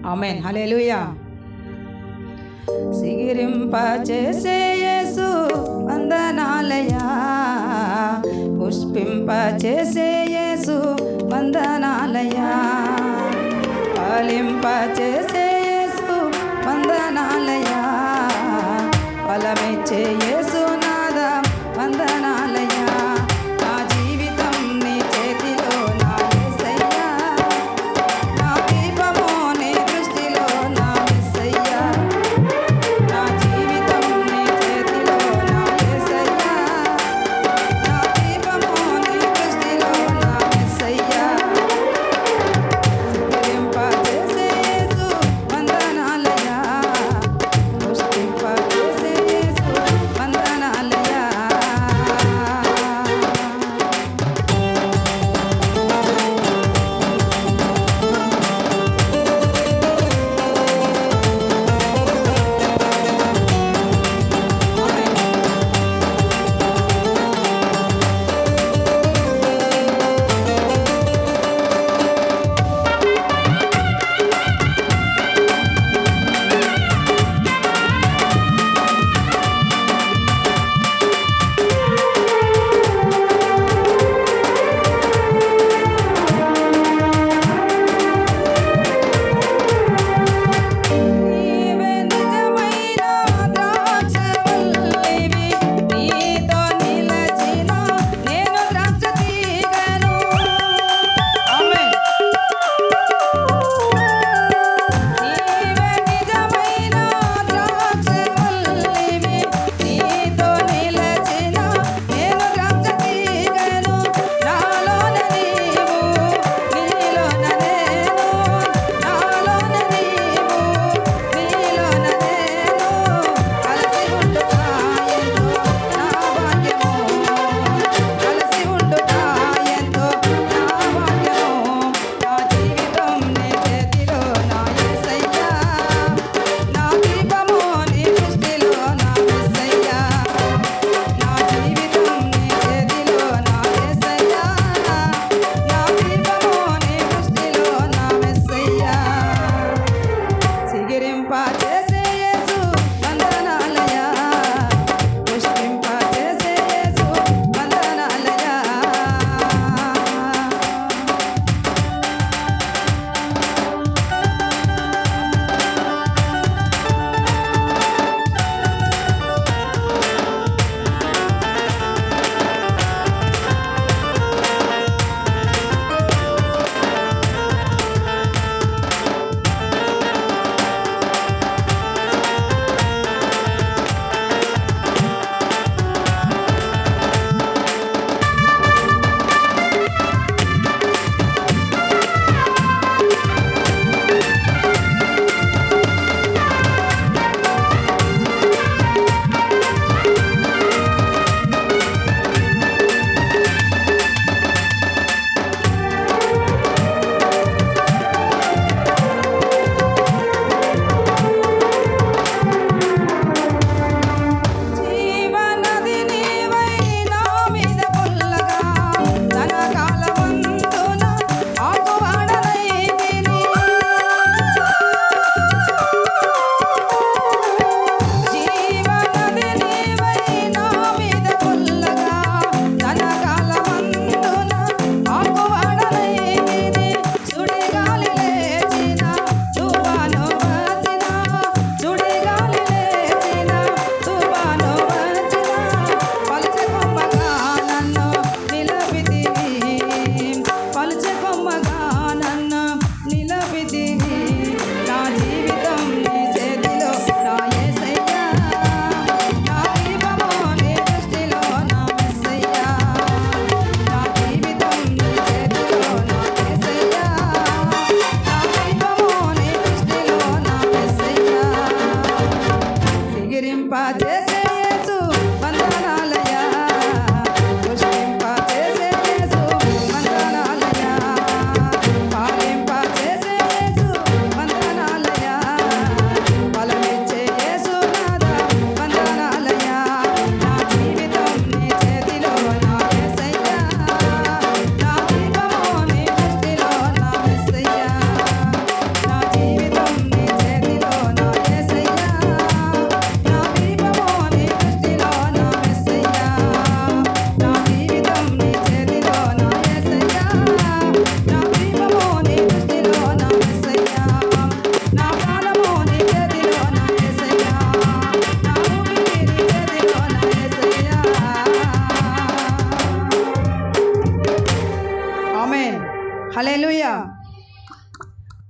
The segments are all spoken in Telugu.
ఆమేన్. హల్లెలూయా. సిగిరింప చేసే యేసు వందనాలయా, పుష్పింప చేసే యేసు వందనాలయా, ఫలింప చేసే యేసు వందనాలయా, ఫలమిచ్చే యేసు నాద వందనాలయా. నా జీవితం నీ చేతిలో నా యేసయ్యా, నా దీపము నీ దృష్టిలో నా యేసయ్యా, నా జీవితం నీ చేతిలో నా యేసయ్యా, నా దీపము నీ దృష్టిలో నా యేసయ్యా. సిద్ధింప చేసే యేసు వందనాలయా, పుష్పింప చేసే యేసు వందనాలయా,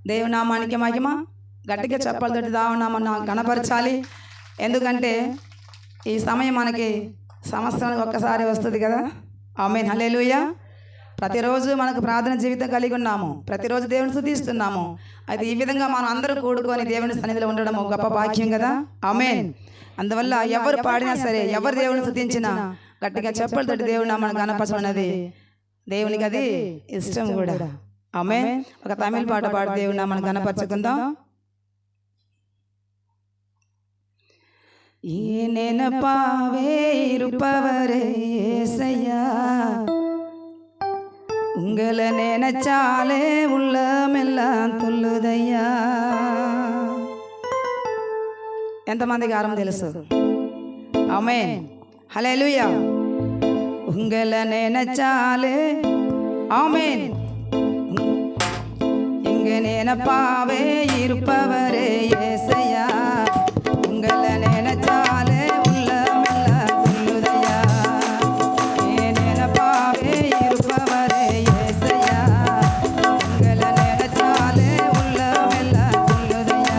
దేవుని నామానికి మహిమ. గట్టిగా చెప్పాలి, దావనామం కనపరచాలి. ఎందుకంటే ఈ సమయం మనకి సంవత్సరానికి ఒక్కసారి వస్తుంది కదా. ఆమేన్, హల్లెలూయా. ప్రతిరోజు మనకు ప్రార్థన జీవితం కలిగి ఉన్నాము, ప్రతిరోజు దేవుని స్తుతిస్తున్నాము. అయితే ఈ విధంగా మనం అందరూ కూడుకొని దేవుని సన్నిధిలో ఉండడం గొప్ప భాగ్యం కదా. ఆమేన్. అందువల్ల ఎవరు పాడినా సరే, ఎవరు దేవుని స్తుతించినా గట్టిగా చెప్పాలి, దేవుని నామాన్ని కనపరచమన్నది దేవునికి అది ఇష్టం కూడా. ఆమేన్. ఒక తమిళ పాట పాడి దేవుని నామాన్ని కనపరచుకుందాం. ఈ నెనపావే இருப்பவரே ஏசையா, உங்களை நினைச்சாலே உள்ளமெல்லாம் துள்ளுதையா. ఎంతమందికి ఆరం తెలుసు? ఆమేన్, హల్లెలూయా. உங்களை நினைச்சாலே ஆமென், இங்க நினைப்பாவே இருப்பவரே ஏசையா, உங்களை நினைச்சாலே உள்ளமெல்லாம் துள்ளுதையா. நினைப்பாவே இருப்பவரே ஏசையா, உங்களை நினைச்சாலே உள்ளமெல்லாம் துள்ளுதையா.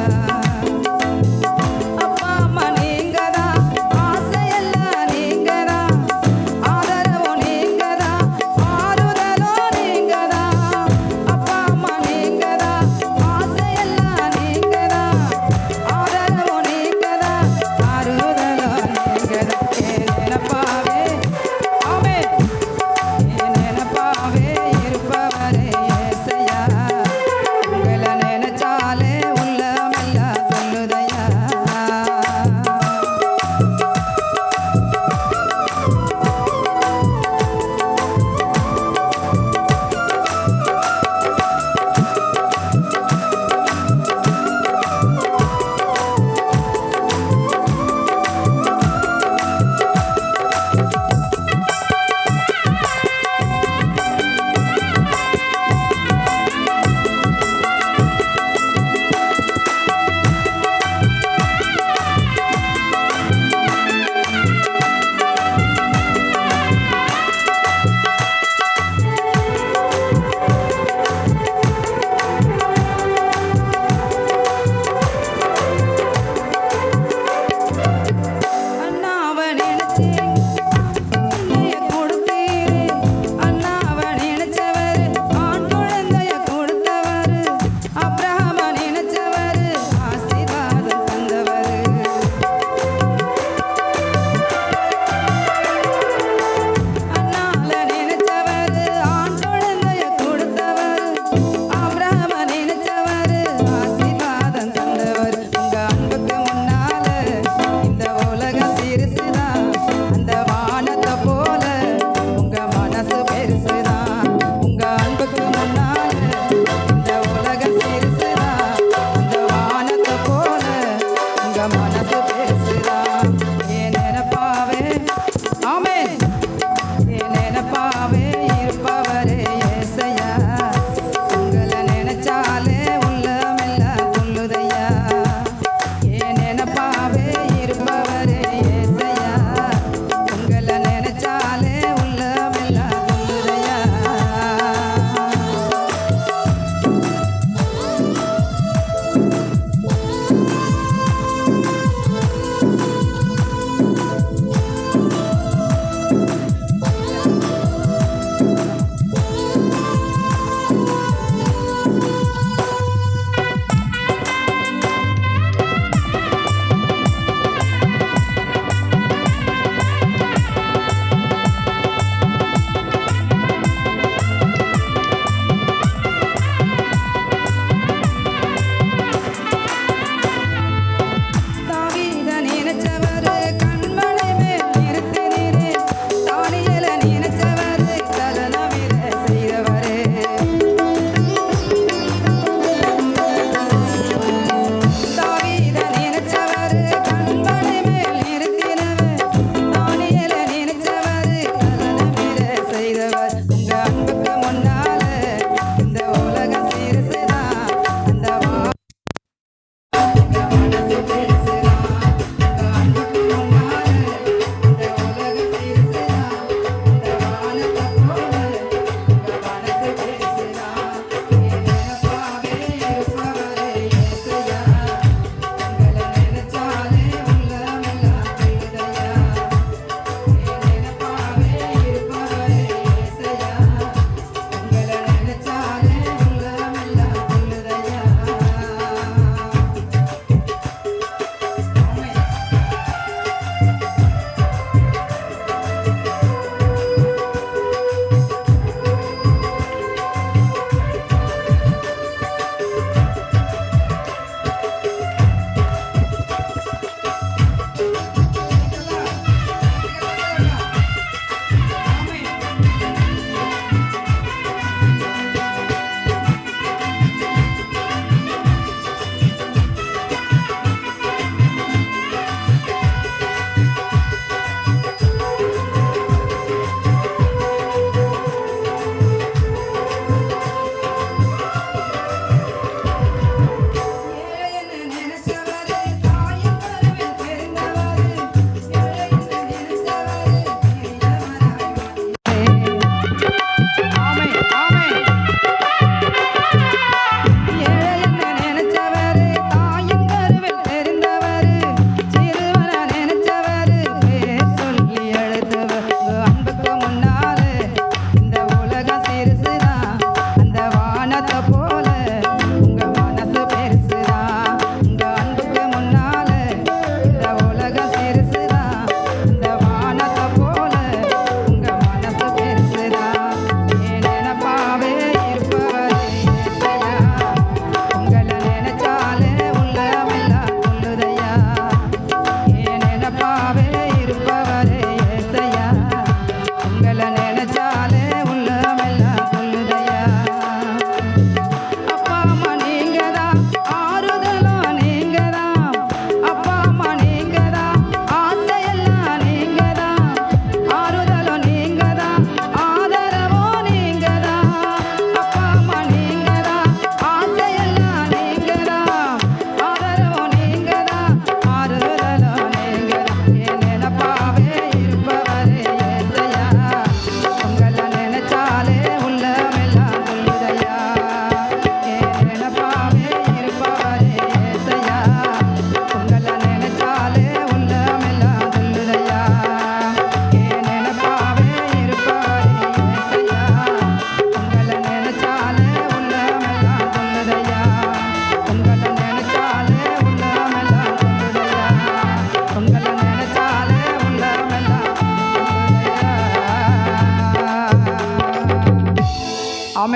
அப்பா அம்மா நீங்கதான், ஆசையெல்லாம் நீங்கதான், ஆதரவு நீங்கதான், ஆறுதலோ நீங்கதான். அப்பா அம்மா நீங்கதான், ஆசையெல்லாம் நீங்கதான், ஆதரவு நீங்கதான்,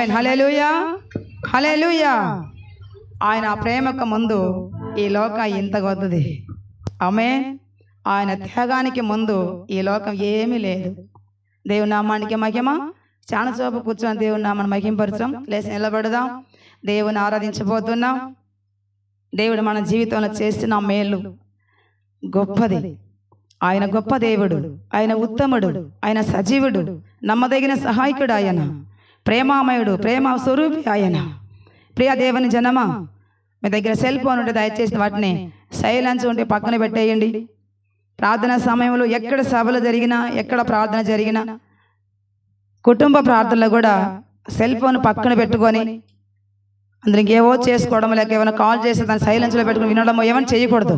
ఆమేన్. హల్లెలూయా, హల్లెలూయా. ఆయన ప్రేమకు ముందు ఈ లోకం ఇంత గొప్పది. ఆమేన్. ఆయన త్యాగానికి ముందు ఈ లోకం ఏమీ లేదు. దేవుని నామానికి మహిమ. చాలా చూపు కూర్చొని దేవుని నామాన్ని మహింపరచం. లేచి నిలబడదాం. దేవుని ఆరాధించబోతున్నాం. దేవుడు మన జీవితంలో చేసిన మేలు గొప్పది. ఆయన గొప్ప దేవుడు, ఆయన ఉత్తముడు, ఆయన సజీవుడు, నమ్మదగిన సహాయకుడు, ఆయన ప్రేమామయుడు, ప్రేమ స్వరూపి ఆయన. ప్రియ దేవుని జనమా, మీ దగ్గర సెల్ ఫోన్ ఉంటే దయచేసి వాటిని సైలెన్స్ ఉంటే పక్కన పెట్టేయండి. ప్రార్థన సమయంలో ఎక్కడ సభలు జరిగినా, ఎక్కడ ప్రార్థన జరిగినా, కుటుంబ ప్రార్థనలో కూడా సెల్ ఫోన్ పక్కన పెట్టుకొని అందరూ ఇంకేవో చేసుకోవడం, లేక ఏమైనా కాల్ చేసి దాన్ని సైలెన్స్లో పెట్టుకుని వినడం ఏమైనా చేయకూడదు.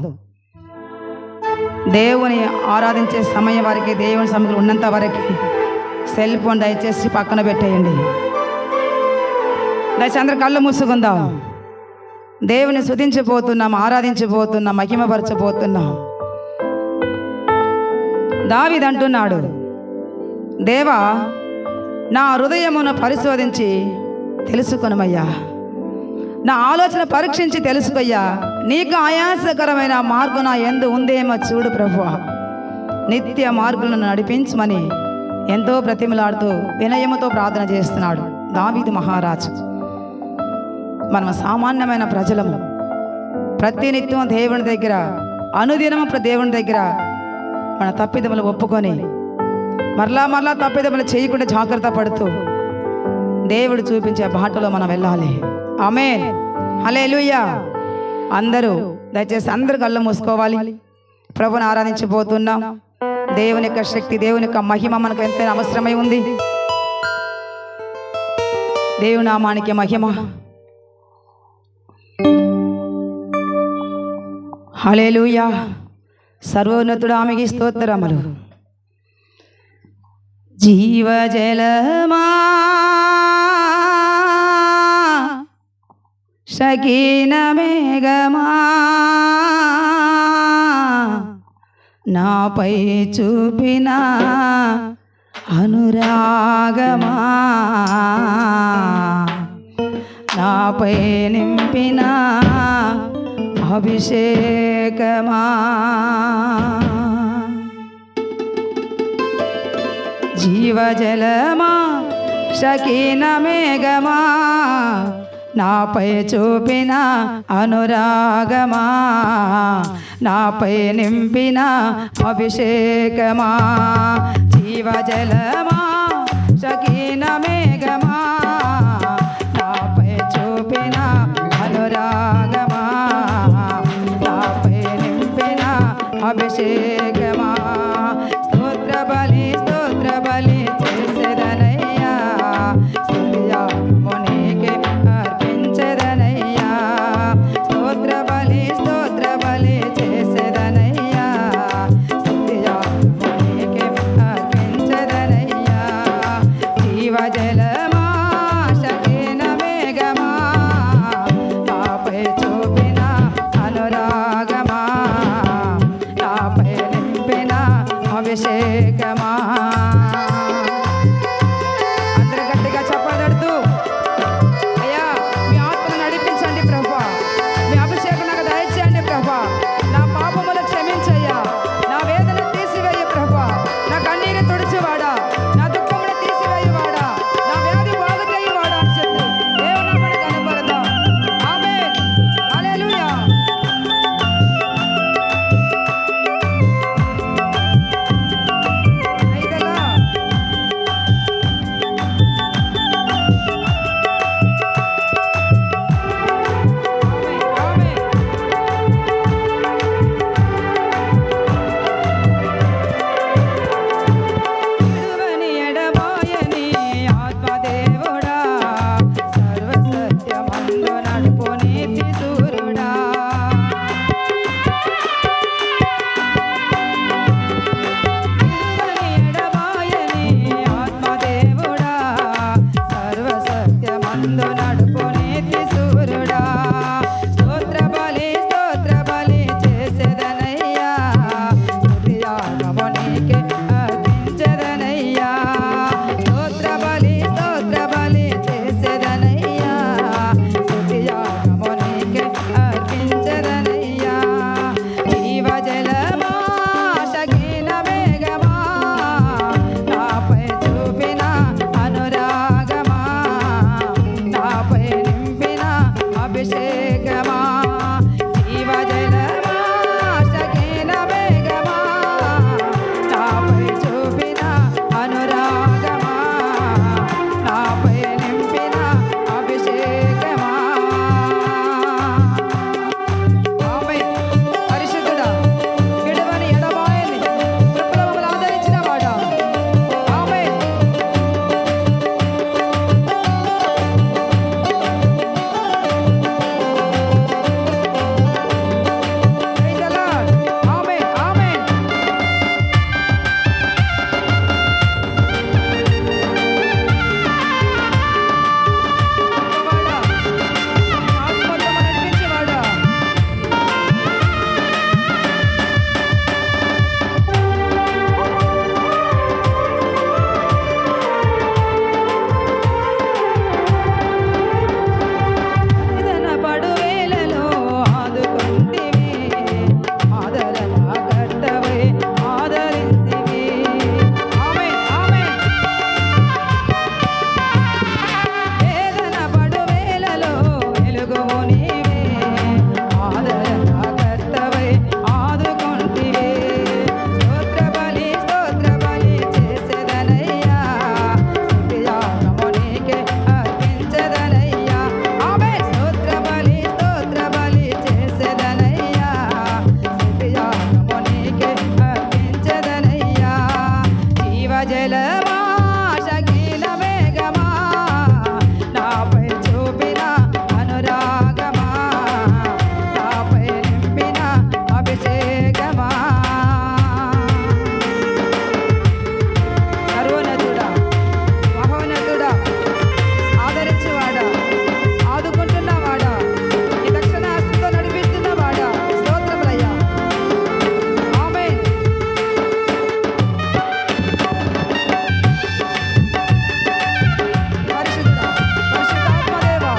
దేవుని ఆరాధించే సమయం వరకు, దేవుని సమయంలో ఉన్నంత వరకు సెల్ ఫోన్ దయచేసి పక్కన పెట్టేయండి. దయచేసి అందరు కళ్ళు మూసుకుందాం. దేవుని స్తుతించబోతున్నాం, ఆరాధించబోతున్నాం, మహిమపరచబోతున్నాం. దావీదు అంటున్నాడు, దేవా నా హృదయమును పరిశోధించి తెలుసుకొనుమయ్యా, నా ఆలోచన పరీక్షించి తెలుసుకోయ్యా, నీకు ఆయాసకరమైన మార్గు నా యందు ఉందేమో చూడు ప్రభువా, నిత్య మార్గులను నడిపించమని ఎంతో బ్రతిమలాడుతూ వినయముతో ప్రార్థన చేస్తున్నాడు దావీదు మహారాజు. మనం సామాన్యమైన ప్రజలము. ప్రతినిత్యం దేవుని దగ్గర, అనుదినము దేవుని దగ్గర మన తప్పిదములు ఒప్పుకొని మరలా తప్పిదములు చేయకుండా జాగ్రత్త పడుతూ దేవుడు చూపించే బాటలో మనం వెళ్ళాలి. ఆమేన్. హల్లెలూయా. అందరూ దయచేసి అందరు కళ్ళు మూసుకోవాలి. ప్రభుని ఆరాధించబోతున్నాం. దేవుని యొక్క శక్తి, దేవుని యొక్క మహిమ మనకు ఎంతైనా అవసరమై ఉంది. దేవుని నామానికి మహిమ. హల్లెలూయా. సర్వోన్నతుడు ఆమెకి స్తోత్రములు. జీవజలమా షకీన మేఘమా నాపై చూపిన అనురాగమా, నాపై నింపిన అభిషేకమా, జీవజలమా షకీన మేఘమా నాపై చూపిన అనురాగమా, నాపై నింపిన అభిషేకమా, జీవజలమా షకీన మేఘమా నాపై చూపిన అనురాగమా, నాపై నింపిన అభిషేకమా. స్తోత్ర బలి చేసేదనయ్యా, స్తుతియా మునికి అర్పించదనయ్యా. స్తోత్ర బలి చేసేదనయ్యా, స్తుతియా మునికి అర్పించదనయ్యా. జీవజలమా షకీన మేఘమా నాపై చూపిన అనురాగమా, నాపై నింపిన అభిషేకమా జీవజలమా సగిన వేగమా నాపై చూపిన అనురాగమా నాపై నింపిన అభిషేకమా ఆమేన్. పరిశుద్ధుడా విడువని ఎడబాయని కృపలో మమ్మల్ని ఆదరించిన వాడా ఆమేన్. Praise the Lord. ఆమేన్ ఆమేన్. గొప్పవాడా, ఆత్మతో నడిపించేవాడా నిదన పడువేలలో ఆదుకొంటివి ఆదరణ కర్తవై ఆదరింతివి ఆమేన్ ఆమేన్. వేదన పడువేలలో వెలుగువు నీవే ఆదరణ కర్తవై ఆదుకొంటివి స్తోత్ర బలి చేసేదనయ్యా స్తుతియాగము నీకే అర్పించదనయ్యా ఆమేన్. స్తోత్ర బలి చేసేదనయ్యా స్తుతియాగము నీకే అర్పించదనయ్యా జీవజలమా సగిన వేగమా నాపై చూపిన అనురాగమా నాపై నింపిన అభిషేకమా సర్వోన్నతుడా మహోన్నతుడా ఆదరించేవాడా ఆదుకుంటున్నవాడా ఈ దక్షిణ హస్తంతో నడిపిస్తున్నవాడా స్తోత్రములయ్యా ఆమేన్. పరిశుద్ధుడా పరిశుద్ధాత్మదేవా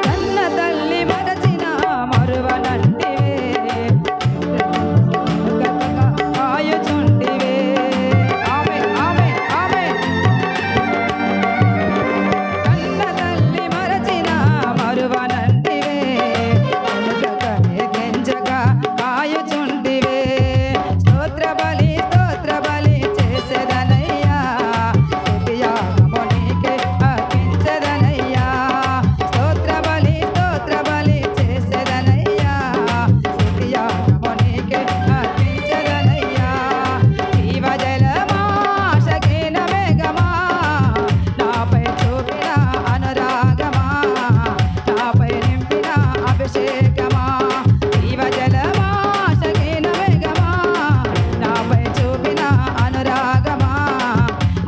కన్న తల్లి మరచిన మరువనంటివే గతగా కాయుచుంటివే ఆమేన్ ఆమేన్ ఆమేన్. కన్న తల్లి మరచిన మరువనంటివే వెనుకకనే గెంజగా కాయుచుంటివే స్తోత్ర బలి చేసేదనయ్యా స్తుతియాగము నీకే అర్పించదనయ్యా స్తోత్ర బలి చేసేదనయ్యా స్తుతియాగము నీకే అర్పించదనయ్యా జీవజలమా సగిన వేగమా నాపై చూపిన అనురాగమా నాపై నింపిన అభిషేకమా జీవజలమా సగిన వేగమా నాపై చూపిన అనురాగమా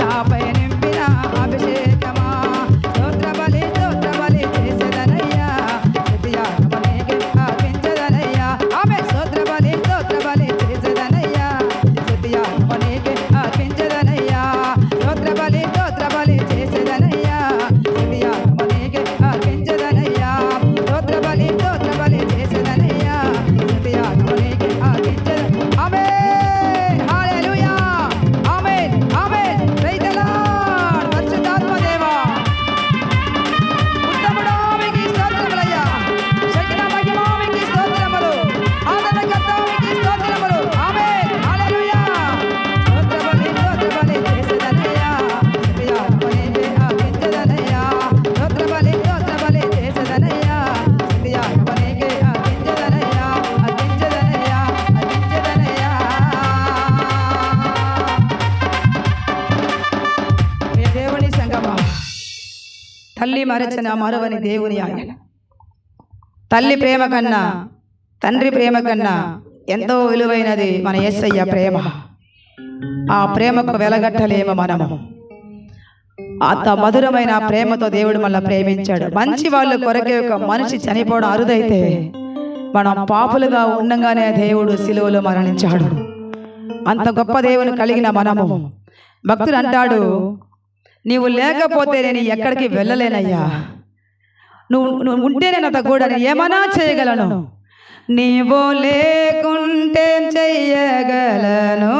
నాపై నింపిన అభిషేకమా స్తోత్ర బలి చేసేదనయ్యా స్తుతియాగము నీకే అర్పించదనయ్యా ఆమేన్. స్తోత్ర బలి చేసేదనయ్యా స్తుతియాగము నీకే అర్పించదనయ్యా స్తోత్ర బలి చేసేదనయ్యా స్తుతియాగము నీకే అర్పించదనయ్యా స్తోత్ర బలి చేసేదనయ్యా స్తుతియాగము నీకే అర్పించద amen hallelujah amen amen. Praise the lord. పరిశుద్ధాత్మదేవా ఉత్తముడా మీకు స్తోత్రములయ్యా శక్తిన మహిమ మీకు స్తోత్రములు ఆదరణకర్త మీకు స్తోత్రములు ఆమేన్ హల్లెలూయా. స్తోత్ర బలి చేసేదనయ్యా స్తుతియాగము నీకే అర్పించదనయ్యా స్తోత్ర బలి చేసేదనయ్యా స్తుతియాగము నీకే అర్పించదనయ్యా అర్పించదనయ్యా అర్పించదనయ్యా. ప్రియ దేవుని సంగమా తల్లి మరచిన మరువని దేవుని ఆయన తల్లి ప్రేమ కన్నా తండ్రి ప్రేమ కన్నా ఎంతో విలువైనది మన యేసయ్య ప్రేమ. ఆ ప్రేమకు వెలగట్టలేము మనము. అంత మధురమైన ప్రేమతో దేవుడు మళ్ళీ ప్రేమించాడు. మంచి వాళ్ళు కొరకే ఒక మనిషి చనిపోవడం అరుదైతే మనం పాపులుగా ఉండగానే దేవుడు సిలువలో మరణించాడు. అంత గొప్ప దేవుని కలిగిన మనము భక్తుడు అంటాడు, నీవు లేకపోతే నేను ఎక్కడికి వెళ్ళలేనయ్యా, నువ్వు ఉంటే నేను అతగూడని ఏమన్నా చేయగలను. నీవు లేకుంటే చెయ్యగలను,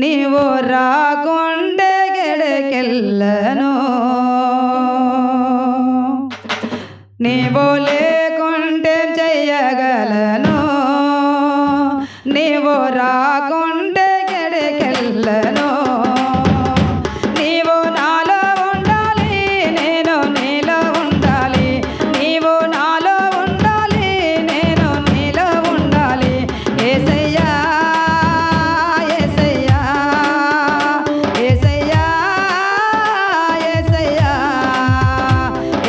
నీవు రాకుంటే గెడకెళ్ళను. నీవు లేకుంటే చెయ్యగలను, నీవు రాకుంటే గెడకెళ్ళను. నీవు నాలో ఉండాలి, నేను నీలో ఉండాలి. నీవు నాలో ఉండాలి, నేను నీలో ఉండాలి. యేసయ్యా యేసయ్యా యేసయ్యా యేసయ్యా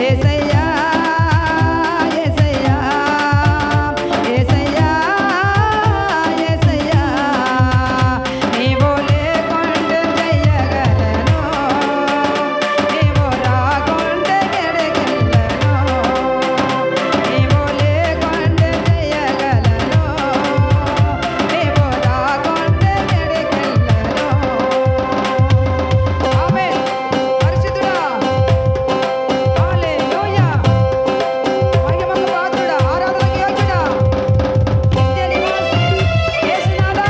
యేసయ్యా యేసయ్యా యేసయ్యా యేసయ్యా. నీవు లేకుంటే చెయ్యగలను, నీవు రాకుంటే గెడకెళ్ళను. నీవు లేకుంటే చెయ్యగలను, నీవు రాకుంటే గెడకెళ్ళను. ఆమేన్. పరిశుద్ధుడా, హల్లెలూయా. మహిమకు పాత్రుడా, ఆరాధనకు యోగ్యుడా, నిత్య నివాసి యేసునాథా,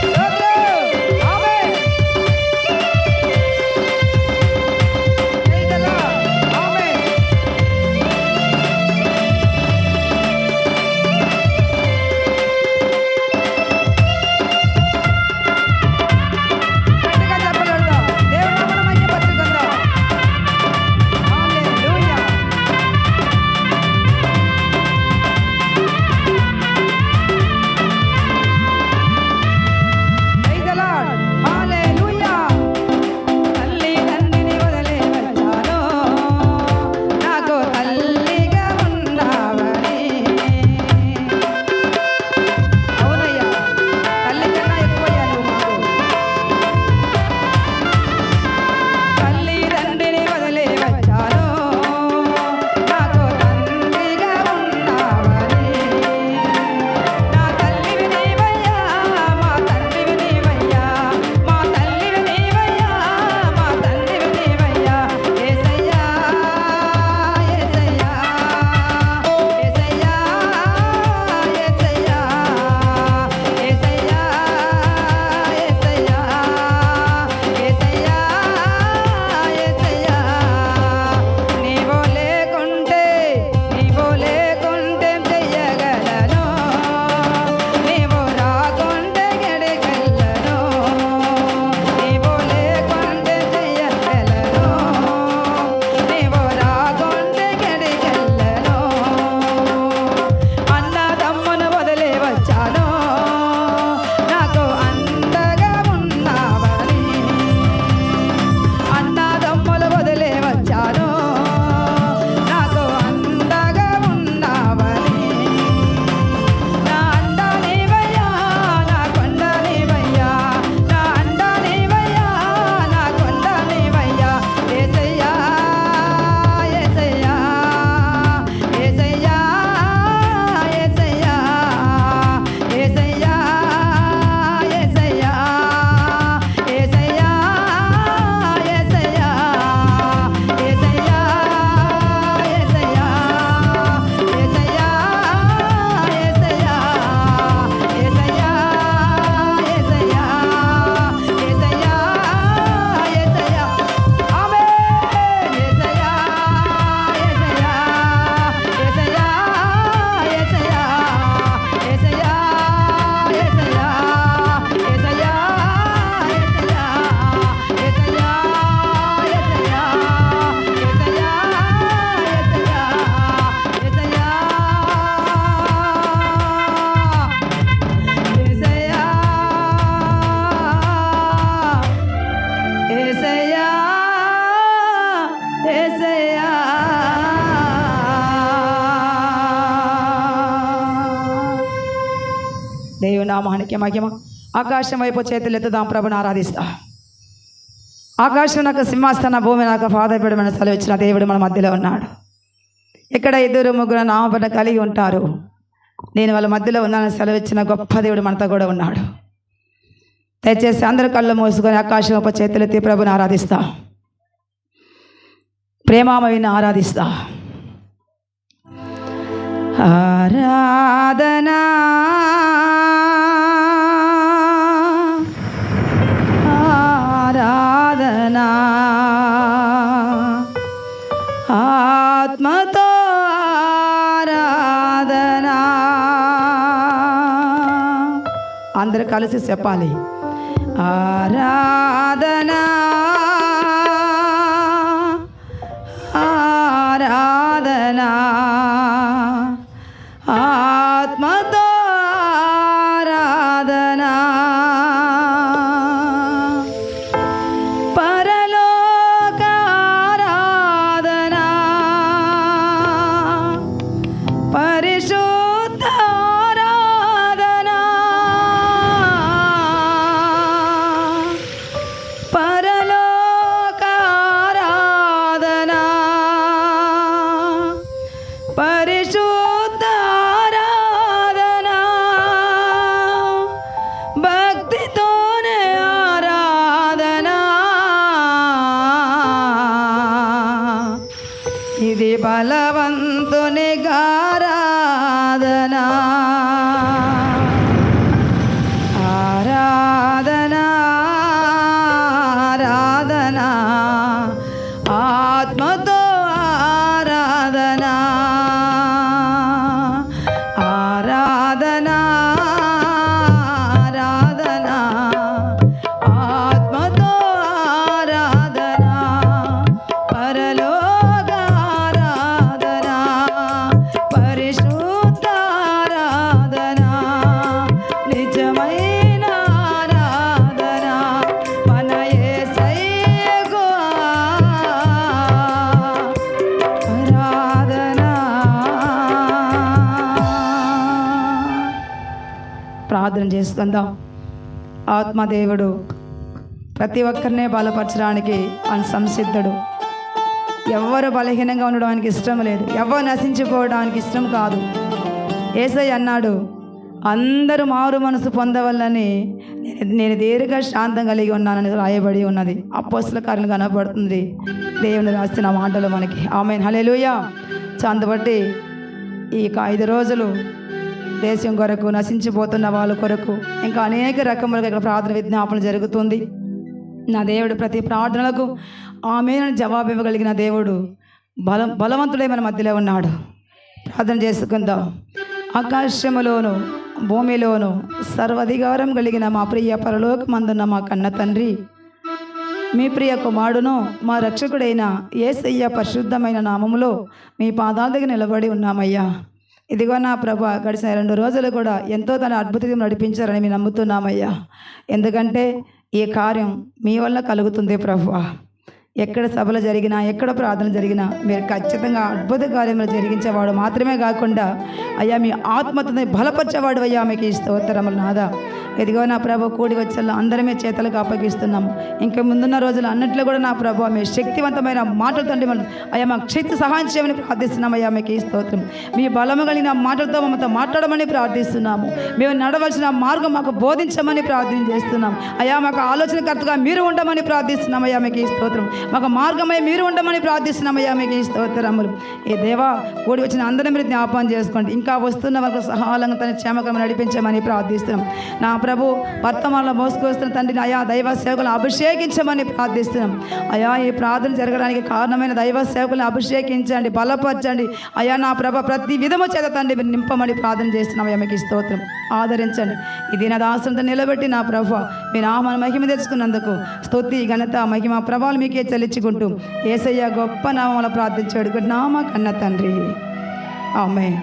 స్తోత్రం. Amen. Praise the lord. Amen. గట్టిగా చప్పట్లు కొడదాం. దేవుని నామమున మహిమపరచుకుందాం. Hallelujah. Praise the lord. Hallelujah. తల్లి తండ్రిని వదిలి వచ్చాను, నాకు తల్లిగా ఉన్నావని. అవునయ్యా, తల్లి కన్నా ఎక్కువయ్యా నువ్వు మాకు. తల్లి తండ్రిని వదిలి వచ్చాను, నాకు తండ్రిగా ఉన్నావని. నా తల్లివి నీవయ్యా, మా తండ్రివి నీవయ్యా, మా తల్లివి నీవయ్యా, మా తండ్రివి నీవయ్యా. యేసయ్యా యేసయ్యా యేసయ్యా యేసయ్యా యేసయ్యా యేసయ్యా యేసయ్యా యేసయ్యా. నీవు లేకుంటే చెయ్యగలను, నీవు రాకుంటే గెడకెళ్ళను. నీవు లేకుంటే చెయ్యగలను, నీవు రాకుంటే గెడకెళ్ళను. అన్నదమ్మును వదిలి వచ్చాను, నాకు అండగా ఉన్నావని. అన్నదమ్ములు వదిలి వచ్చాను, నాకు అండగా ఉన్నావని. నా అండ నీవయ్యా, నా కొండ నీవయ్యా, నా అండ నీవయ్యా, నా కొండ నీవయ్యా. యేసయ్యా యేసయ్యా యేసయ్యా యేసయ్యా యేసయ్యా యేసయ్యా యేసయ్యా యేసయ్యా యేసయ్యా యేసయ్యా యేసయ్యా యేసయ్యా యేసయ్యా యేసయ్యా యేసయ్యా యేసయ్యా. ఆమేన్. యేసయ్యా యేసయ్యా యేసయ్యా యేసయ్యా యేసయ్యా యేసయ్యా యేసయ్యా యేసయ్యా యేసయ్యా యేసయ్యా యేసయ్యా యేసయ్యా యేసయ్యా. దేవుని నామానికి మహిమ. ఆకాశం వైపు చేతులెత్తుదాం, ప్రభుని ఆరాధిస్తా. ఆకాశం నాకు సింహాసన, భూమి నాకు పాదపీఠమని సెలవిచ్చిన దేవుడు మన మధ్యలో ఉన్నాడు. ఇక్కడ 2-3 నామపేట కలిగి ఉంటారు, నేను వాళ్ళ మధ్యలో ఉన్నానని సెలవిచ్చిన గొప్ప దేవుడు మనతో కూడా ఉన్నాడు. దయచేసి అందరూ కళ్ళు మూసుకొని ఆకాశం వైపు చేతులెత్తి ప్రభుని ఆరాధిస్తా. ప్రేమామయిని ఆరాధిస్తా. ఆరాధనా ఆరాధనా ఆత్మతో ఆరాధనా. అందరూ కలిసి చెప్పాలి. ఆరాధనా ఆరాధనా ఆత్మతో ఆరాధనా. పరలోక ఆరాధనా పరిశుద్ధ ఆరాధనా. పరలోక ఆరాధనా పరిశుద్ధ ఆరాధనా. భక్తితోనే ఆరాధనా. ఇది బలవంతుని ఆరాధనా. ఆరాధనా ఆరాధనా ఆత్మతో ఆరాధనా. ఆరాధనా ఆరాధనా ఆత్మతో ఆరాధనా. పరలోక ఆరాధనా పరిశుద్ధ ఆరాధనా. నిజమైన ఆరాధనా మన యేసయ్యకు ఆరాధనా. ప్రార్థన చేసుకుందాం. ఆత్మదేవుడు ప్రతి ఒక్కరినే బలపరచడానికి ఆయన సంసిద్ధుడు. ఎవరు బలహీనంగా ఉండడానికి ఇష్టం లేదు, ఎవరు నశించిపోవడానికి ఇష్టం కాదు. యేసయ్య అన్నాడు, అందరూ మారు మనసు పొందవల్లని నేను దీర్ఘ శాంతం కలిగి ఉన్నానని రాయబడి ఉన్నది. అపోస్తల కార్యాలు కనబడుతుంది దేవుని రాసిన మాటలు మనకి. ఆమేన్, హల్లెలూయా. అందుబట్టి ఈ 5 రోజులు దేశం కొరకు, నశించిపోతున్న వాళ్ళ కొరకు, ఇంకా అనేక రకములుగా ఇక్కడ ప్రార్థన విజ్ఞాపన జరుగుతుంది. నా దేవుడు ప్రతి ప్రార్థనలకు ఆమేనని జవాబు ఇవ్వగలిగిన దేవుడు బలవంతుడే మన మధ్యలో ఉన్నాడు. ప్రార్థన చేసుకుందాం. ఆకాశములోను భూమిలోను సర్వాధికారం కలిగిన మా ప్రియ పరలోకమందున్న మా కన్న తండ్రి, మీ ప్రియ కుమారుడును మా రక్షకుడైన యేసయ్య పరిశుద్ధమైన నామములో మీ పాదాల దగ్గర నిలబడి ఉన్నామయ్యా. ఇదిగో నా ప్రభా, గడిచిన 2 రోజులు కూడా ఎంతో తన అద్భుతంగా నడిపించారని మేము నమ్ముతున్నామయ్యా. ఎందుకంటే ఈ కార్యం మీ వల్ల కలుగుతుంది ప్రభువా. ఎక్కడ సభలు జరిగినా, ఎక్కడ ప్రార్థన జరిగినా మీరు ఖచ్చితంగా అద్భుత కార్యములు జరిగించేవాడు మాత్రమే కాకుండా అయ్యా మీ ఆత్మతని బలపరిచేవాడు అయ్యా. మీకు ఈ స్తోత్రములు నాదా. ఇదిగో నా ప్రభు, కూడి వచ్చేలా అందరమే చేతులకు అప్పగిస్తున్నాము. ఇంకా ముందున్న రోజులు అన్నింటిలో కూడా నా ప్రభు మీ శక్తివంతమైన మాటలు తండ్రి అయ్యా మాకు శక్తి సహాయం చేయమని ప్రార్థిస్తున్నాం అయ్యా. మీకు ఈ స్తోత్రం. మీ బలము కలిగిన మాటలతో మమ్మల్ని మాట్లాడమని ప్రార్థిస్తున్నాము. మేము నడవలసిన మార్గం మాకు బోధించమని ప్రార్థన చేస్తున్నాం అయ్యా. మాకు ఆలోచనకర్తగా మీరు ఉండమని ప్రార్థిస్తున్నాం అయ్యా. మీకు ఈ స్తోత్రం. మాకు మార్గమై మీరు ఉండమని ప్రార్థిస్తున్నామయ్యా. మీకు ఈ స్తోత్రములు. ఈ దేవా, కూడి వచ్చిన అందరం మీరు జ్ఞాపకం చేసుకోండి. ఇంకా వస్తున్న వాళ్ళకు సహాయంగా తన క్షేమకరం నడిపించమని ప్రార్థిస్తున్నాం. నా ప్రభు, వర్తమానంలో మోసుకొస్తున్న తండ్రిని అయా దైవ సేవకులను అభిషేకించమని ప్రార్థిస్తున్నాం అయా. ఈ ప్రార్థన జరగడానికి కారణమైన దైవ సేవకులను అభిషేకించండి, బలపరచండి అయా. నా ప్రభ ప్రతి విధము చేత తండ్రి మీరు నింపమని ప్రార్థన చేస్తున్నాం అయ్యా. మీకు ఈ స్తోత్రం. ఆదరించండి. ఇది నా దాసులతో నిలబెట్టి నా ప్రభ మీ నామను మహిమ తెచ్చుకున్నందుకు స్తుతి, ఘనత, మహిమ, ప్రభావాలు మీకే చెల్లించుకుంటూ యేసయ్య గొప్ప నామములో ప్రార్థించాడు నామ కన్న తండ్రి. ఆమేన్.